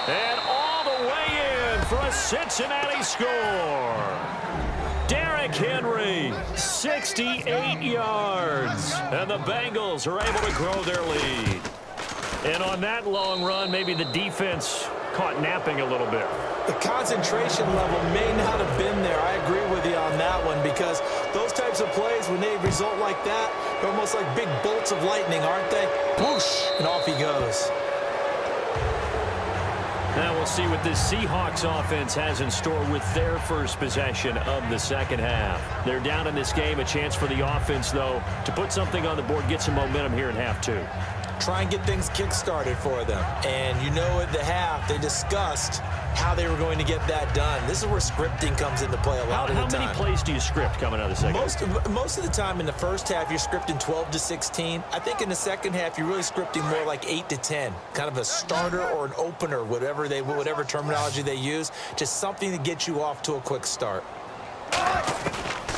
And all the way in for a Cincinnati score. Derrick Henry, 68 yards. And the Bengals are able to grow their lead. And on that long run, maybe the defense caught napping a little bit. The concentration level may not have been there. I agree with you on that one, because those types of plays, when they result like that, they're almost like big bolts of lightning, aren't they? Whoosh, and off he goes. Now we'll see what this Seahawks offense has in store with their first possession of the second half. They're down in this game. A chance for the offense, though, to put something on the board, get some momentum here in half two. Try and get things kick-started for them. And you know at the half, they discussed how they were going to get that done. This is where scripting comes into play a lot of the time. How many plays do you script coming out of the second? Most of the time in the first half, you're scripting 12 to 16. I think in the second half, you're really scripting more like 8 to 10. Kind of a starter or an opener, whatever terminology they use. Just something to get you off to a quick start.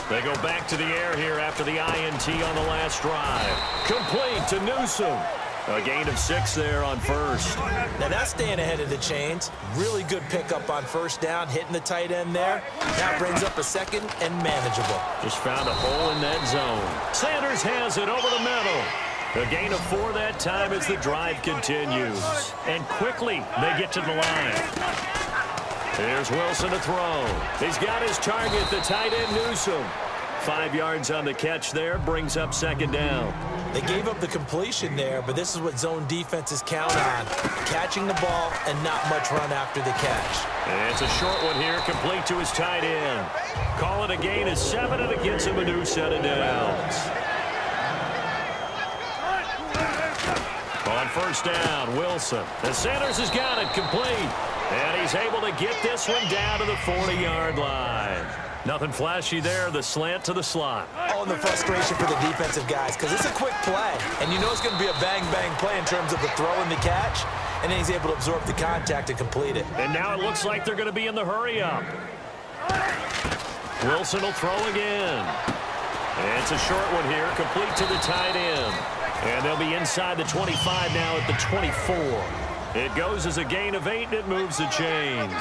They go back to the air here after the INT on the last drive. Complete to Newsome. A gain of 6 there on first. Now that's staying ahead of the chains. Really good pickup on first down, hitting the tight end there. Now brings up a second and manageable. Just found a hole in that zone. Sanders has it over the middle. A gain of 4 that time as the drive continues. And quickly they get to the line. Here's Wilson to throw. He's got his target, the tight end Newsome. 5 yards on the catch there, brings up second down. They gave up the completion there, but this is what zone defenses count on. Catching the ball and not much run after the catch. And it's a short one here, complete to his tight end. Call it a gain of 7, and it gets him a new set of downs. On first down, Wilson. And Sanders has got it complete. And he's able to get this one down to the 40-yard line. Nothing flashy there, the slant to the slot. Oh, and the frustration for the defensive guys, because it's a quick play. And you know it's going to be a bang-bang play in terms of the throw and the catch. And then he's able to absorb the contact and complete it. And now it looks like they're going to be in the hurry-up. Wilson will throw again. And it's a short one here, complete to the tight end. And they'll be inside the 25 now at the 24. It goes as a gain of 8, and it moves the chains.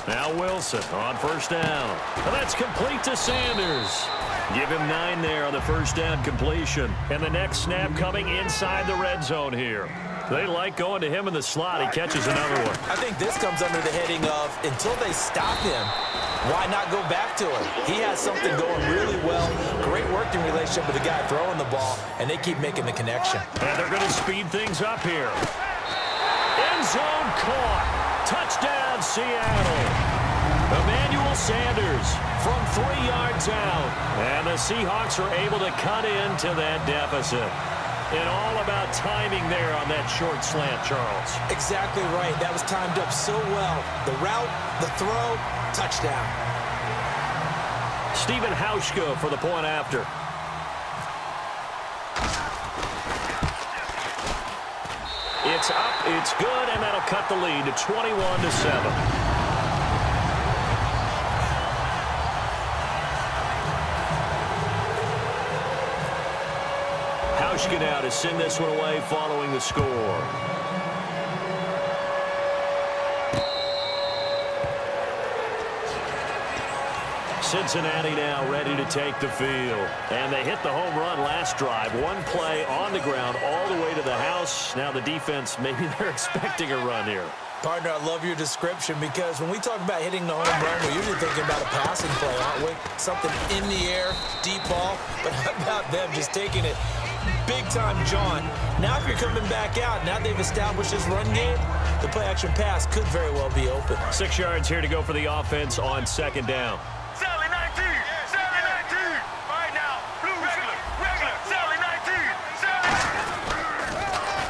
Now Wilson on first down. And that's complete to Sanders. Give him 9 there on the first down completion. And the next snap coming inside the red zone here. They like going to him in the slot. He catches another one. I think this comes under the heading of, until they stop him, why not go back to him? He has something going really well. Great working relationship with the guy throwing the ball, and they keep making the connection. And they're going to speed things up here. End zone caught. Touchdown, Seattle. Emmanuel Sanders from 3 yards out. And the Seahawks are able to cut into that deficit. And all about timing there on that short slant, Charles. Exactly right. That was timed up so well. The route, the throw, touchdown. Stephen Hauschka for the point after. It's up, it's good, and that'll cut the lead to 21-7. Hauschka now to send this one away following the score. Cincinnati now ready to take the field. And they hit the home run last drive. One play on the ground all the way to the house. Now the defense, maybe they're expecting a run here. Partner, I love your description, because when we talk about hitting the home run, we're usually thinking about a passing play, aren't we? Something in the air, deep ball. But how about them just taking it big-time John? Now if you're coming back out, now they've established this run game, the play-action pass could very well be open. 6 yards here to go for the offense on second down. Sally 19! Sally 19! Right now, blue regular, Sally 19! Sally!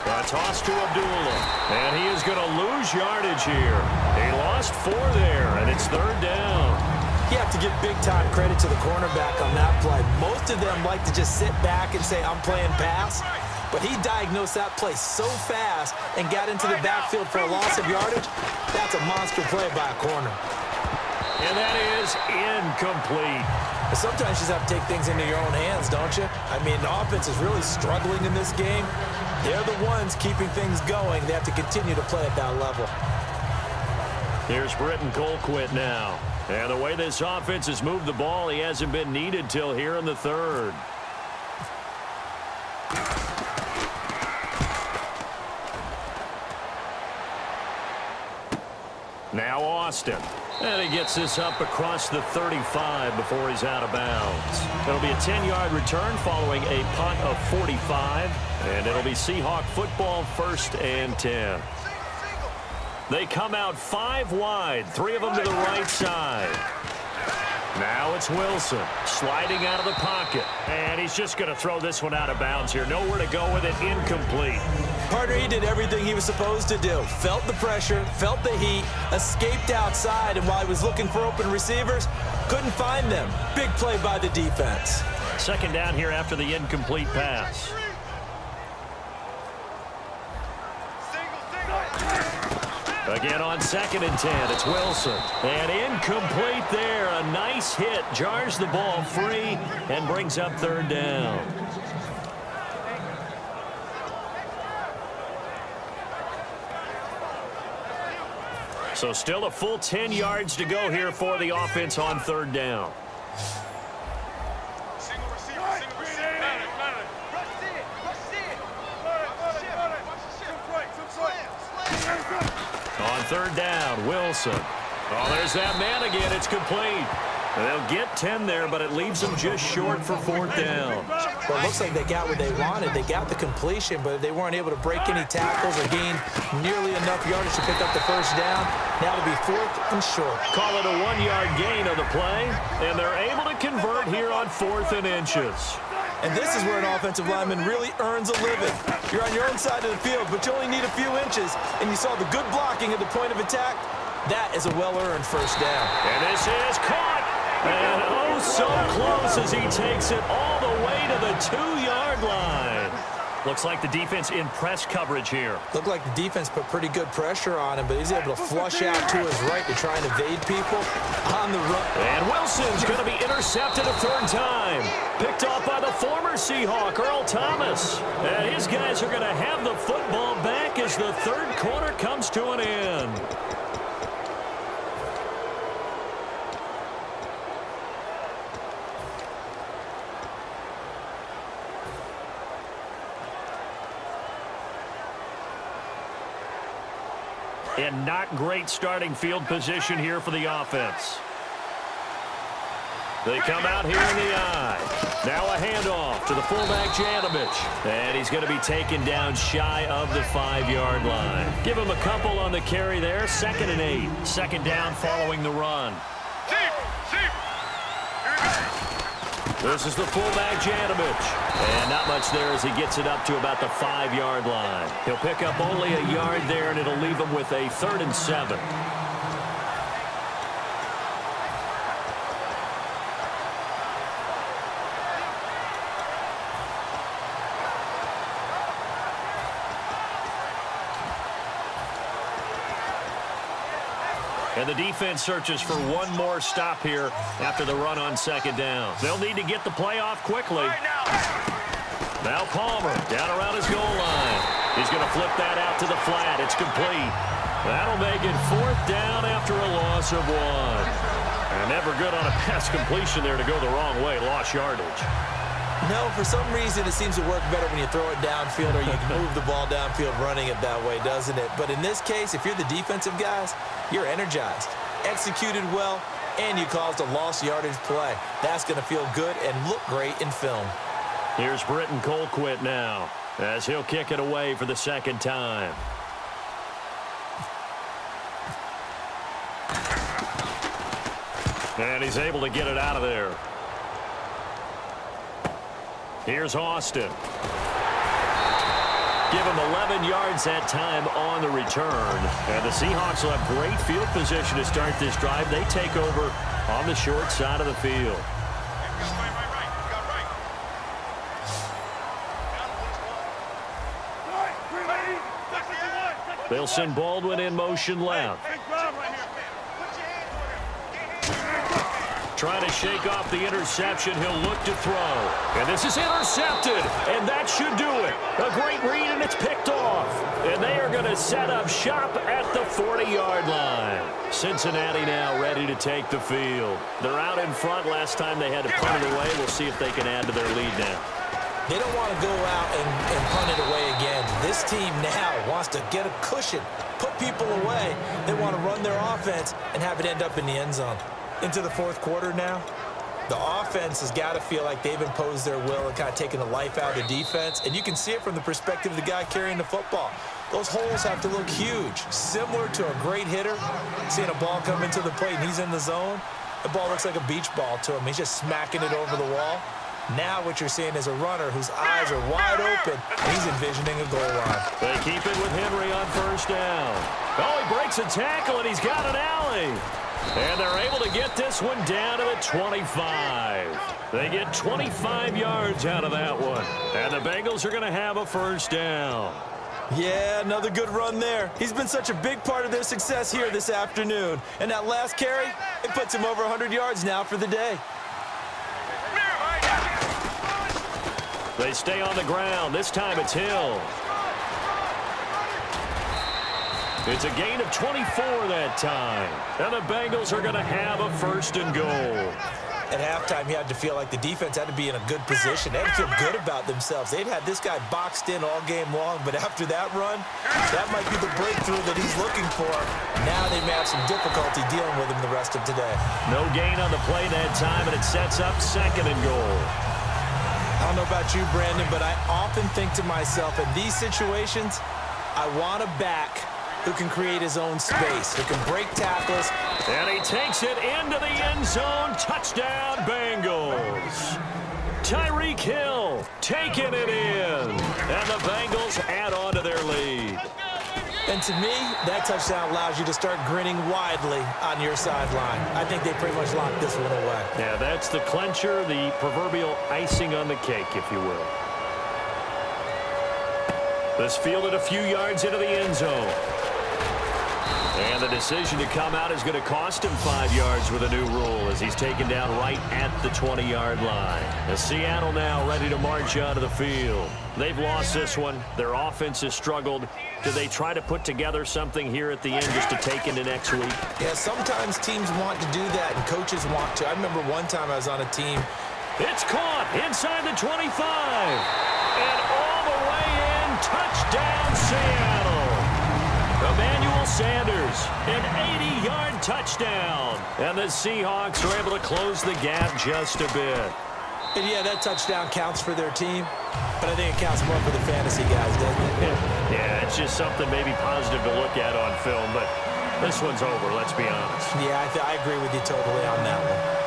A toss to Abdullah. And he is going to lose yardage here. He lost 4 there, and it's third down. You have to give big-time credit to the cornerback on that play. Most of them like to just sit back and say, I'm playing pass. But he diagnosed that play so fast and got into the backfield for a loss of yardage. That's a monster play by a corner. And that is incomplete. Sometimes you just have to take things into your own hands, don't you? I mean, the offense is really struggling in this game. They're the ones keeping things going. They have to continue to play at that level. Here's Britton Colquitt now. And the way this offense has moved the ball, he hasn't been needed till here in the third. Now Austin. And he gets this up across the 35 before he's out of bounds. It'll be a 10-yard return following a punt of 45. And it'll be Seahawk football, 1st and 10. They come out 5 wide, 3 of them to the right side. Now it's Wilson sliding out of the pocket. And he's just going to throw this one out of bounds here. Nowhere to go with it, incomplete. Partner, he did everything he was supposed to do. Felt the pressure, felt the heat, escaped outside, and while he was looking for open receivers, couldn't find them. Big play by the defense. 2nd down here after the incomplete pass. Again on 2nd and 10, it's Wilson. And incomplete there. A nice hit. Jars the ball free and brings up 3rd down. So still a full 10 yards to go here for the offense on 3rd down. On 3rd down, Wilson. Oh, there's that man again. It's complete. They'll get 10 there, but it leaves them just short for 4th down. Well, it looks like they got what they wanted. They got the completion, but they weren't able to break any tackles or gain nearly enough yardage to pick up the 1st down. Now it'll be 4th and short. Call it a 1-yard gain of the play, and they're able to convert here on 4th and inches. And this is where an offensive lineman really earns a living. You're on your own side of the field, but you only need a few inches, and you saw the good blocking at the point of attack. That is a well-earned 1st down. And this is caught. And oh, so close as he takes it all the way to the 2-yard line. Looks like the defense in press coverage here. Looked like the defense put pretty good pressure on him, but he's able to flush out to his right to try and evade people on the run. And Wilson's going to be intercepted a 3rd time. Picked off by the former Seahawk, Earl Thomas. And his guys are going to have the football back as the 3rd quarter comes to an end. And not great starting field position here for the offense. They come out here in the I. Now a handoff to the fullback, Janovich. And he's going to be taken down shy of the 5-yard line. Give him a couple on the carry there. 2nd and 8. 2nd down following the run. This is the fullback, Janovich. And not much there as he gets it up to about the 5-yard line. He'll pick up only a yard there, and it'll leave him with a 3rd and 7. And the defense searches for one more stop here after the run on 2nd down. They'll need to get the play off quickly. Now Palmer down around his goal line. He's going to flip that out to the flat. It's complete. That'll make it 4th down after a loss of 1. And never good on a pass completion there to go the wrong way. Lost yardage. No, for some reason it seems to work better when you throw it downfield or you can move the ball downfield running it that way, doesn't it? But in this case, if you're the defensive guys, you're energized, executed well, and you caused a lost yardage play. That's going to feel good and look great in film. Here's Britton Colquitt now as he'll kick it away for the 2nd time. And he's able to get it out of there. Here's Austin. Give him 11 yards that time on the return. And the Seahawks will have great field position to start this drive. They take over on the short side of the field. They'll send Baldwin in motion left. trying to shake off the interception. He'll look to throw. And this is intercepted. And that should do it. A great read, and it's picked off. And they are going to set up shop at the 40-yard line. Cincinnati now ready to take the field. They're out in front. Last time they had to punt it away. We'll see if they can add to their lead now. They don't want to go out and punt it away again. This team now wants to get a cushion, put people away. They want to run their offense and have it end up in the end zone. Into the fourth quarter now, the offense has got to feel like they've imposed their will and kind of taken the life out of the defense. And you can see it from the perspective of the guy carrying the football. Those holes have to look huge, similar to a great hitter. Seeing a ball come into the plate and he's in the zone, the ball looks like a beach ball to him. He's just smacking it over the wall. Now what you're seeing is a runner whose eyes are wide open, and he's envisioning a goal line. They keep it with Henry on first down. Oh, he breaks a tackle, and he's got an alley. And they're able to get this one down to the 25. They get 25 yards out of that one. And the Bengals are going to have a first down. Yeah, another good run there. He's been such a big part of their success here this afternoon. And that last carry, it puts him over 100 yards now for the day. They stay on the ground. This time it's Hill. It's a gain of 24 that time. And the Bengals are going to have a first and goal. At halftime, you had to feel like the defense had to be in a good position. They had to feel good about themselves. They'd had this guy boxed in all game long, but after that run, that might be the breakthrough that he's looking for. Now they may have some difficulty dealing with him the rest of today. No gain on the play that time, and it sets up second and goal. I don't know about you, Brandon, but I often think to myself, in these situations, I want a back who can create his own space, who can break tackles. And he takes it into the end zone. Touchdown, Bengals. Tyreek Hill taking it in. And the Bengals add on to their lead. And to me, that touchdown allows you to start grinning widely on your sideline. I think they pretty much locked this one away. Yeah, that's the clincher, the proverbial icing on the cake, if you will. This fielded a few yards into the end zone. And the decision to come out is going to cost him 5 yards with a new rule as he's taken down right at the 20-yard line. As Seattle now ready to march onto the field. They've lost this one. Their offense has struggled. Do they try to put together something here at the end just to take into next week? Yeah, sometimes teams want to do that and coaches want to. I remember one time I was on a team. It's caught inside the 25. And all the way in, touchdown Seattle. Emmanuel Sanders, an 80-yard touchdown. And the Seahawks are able to close the gap just a bit. And yeah, that touchdown counts for their team, but I think it counts more for the fantasy guys, doesn't it? Yeah, it's just something maybe positive to look at on film, but this one's over, let's be honest. Yeah, I agree with you totally on that one.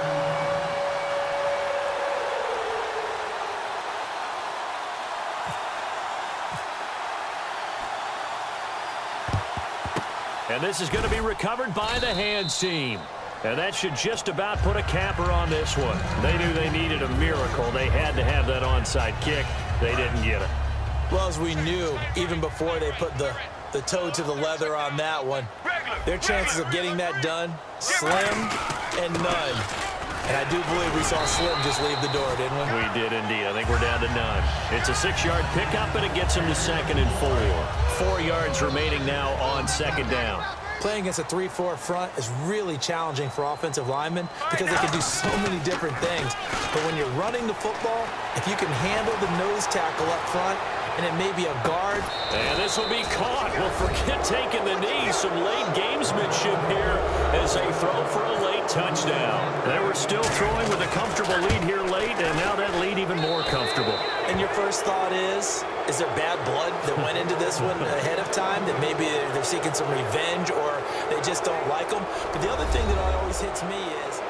And this is going to be recovered by the hands team. And that should just about put a capper on this one. They knew they needed a miracle. They had to have that onside kick. They didn't get it. Well, as we knew, even before they put the toe to the leather on that one, their chances of getting that done, slim and none. And I do believe we saw Slim just leave the door, didn't we? We did indeed. I think we're down to none. It's a 6-yard pickup, and it gets him to 2nd and 4. 4 yards remaining now on 2nd down. Playing against a 3-4 front is really challenging for offensive linemen because they can do so many different things. But when you're running the football, if you can handle the nose tackle up front, and it may be a guard. And this will be caught. Well, forget taking the knee. Some late gamesmanship here as they throw for a late touchdown. They were still throwing with a comfortable lead here late, and now that lead even more comfortable. And your first thought is there bad blood that went into this one ahead of time, that maybe they're seeking some revenge or they just don't like them? But the other thing that always hits me is